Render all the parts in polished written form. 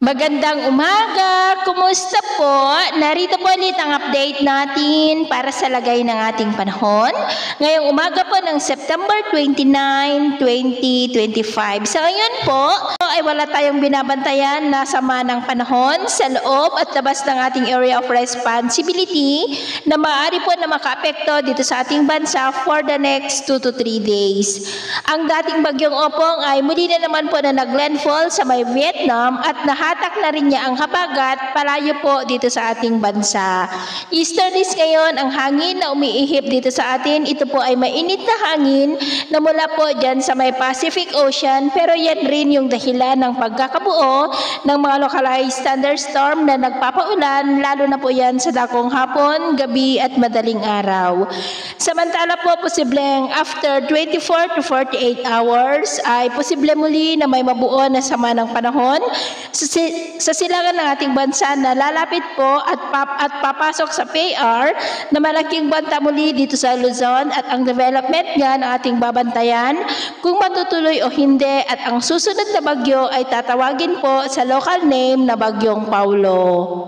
Magandang umaga! Kumusta po? Narito po ulit ang update natin para sa lagay ng ating panahon. Ngayong umaga po ng September 29, 2025. Sa ngayon po ay wala tayong binabantayan na sama ng panahon sa loob at labas ng ating area of responsibility na maaari po na makaapekto dito sa ating bansa for the next 2 to 3 days. Ang dating bagyong Opong ay muli na naman po na naglandfall sa may Vietnam at nahatak na rin niya ang habagat palayo po dito sa ating bansa. Easterlies ngayon ang hangin na umiihip dito sa atin. Ito po ay mainit na hangin na mula po dyan sa may Pacific Ocean, pero yan rin yung dahilan ng pagkakabuo ng mga localized thunderstorm na nagpapaulan, lalo na po yan sa dakong hapon, gabi at madaling araw. Samantala po, posibleng after 24 to 48 hours ay posible muli na may mabuo na sama ng panahon sa silangan ng ating bansa na lalapit po at papasok sa PAR na malaking banta muli dito sa Luzon, at ang development niya ng ating babantayan kung matutuloy o hindi, at ang susunod na bagyo ay tatawagin po sa local name na Bagyong Paulo.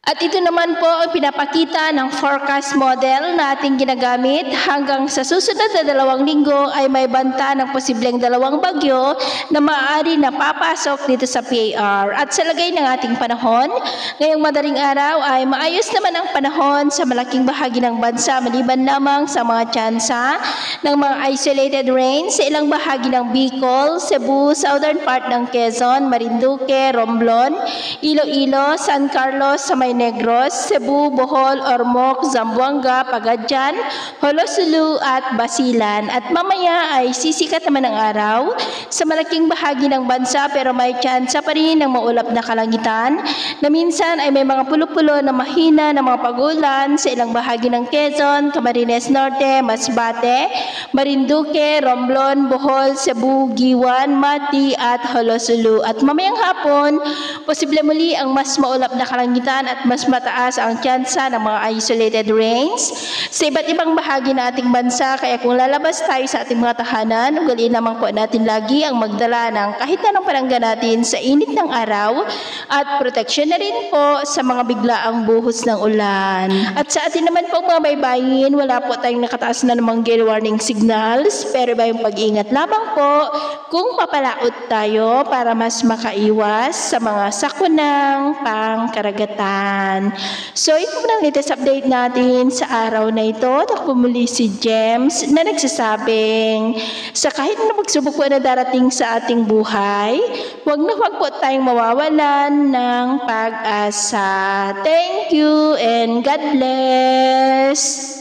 At ito naman po ang pinapakita ng forecast model na ating ginagamit. Hanggang sa susunod na 2 linggo ay may banta ng posibleng 2 bagyo na maaari na papasok dito sa PAR. At sa lagay ng ating panahon, ngayong madaling araw ay maayos naman ang panahon sa malaking bahagi ng bansa, maliban lamang sa mga tsansa ng mga isolated rains sa ilang bahagi ng Bicol, Cebu, southern part ng Quezon, Marinduque, Romblon, Iloilo, San Carlos sa may Negros, Cebu, Bohol, Ormoc, Zamboanga, Pagadian, Holosulu at Basilan. At mamaya ay sisikat naman ang araw sa malaking bahagi ng bansa, pero may tsansa pa rin ng maulap na kalangitan na minsan ay may mga pulo-pulo na mahina na mga pag-ulan sa ilang bahagi ng Quezon, Camarines Norte, Masbate, Marinduque, Romblon, Bohol, Cebu, Giwan, Mati at Holosulu. At mamayang hapon, posible muli ang mas maulap na kalangitan at mas mataas ang tsansa ng mga isolated rains sa iba't ibang bahagi ng ating bansa. Kaya kung lalabas tayo sa ating mga tahanan, ugaliin naman po natin lagi ang magdala ng kahit anong panangga natin sa init ng araw, at proteksyon na rin po sa mga biglaang buhos ng ulan. At sa atin naman po mga baybayin, wala po tayong nakataas na namang gale warning signals, pero iba yung pag-ingat lamang po kung papalaot tayo para mas makaiwas sa mga sakunang pangkaragatan. So ito po ang latest update natin sa araw na ito. Ako muli si James na nagsasabing sa kahit na magsubok po na darating sa ating buhay, huwag po tayong mawawalan ng pag-asa. Thank you and God bless!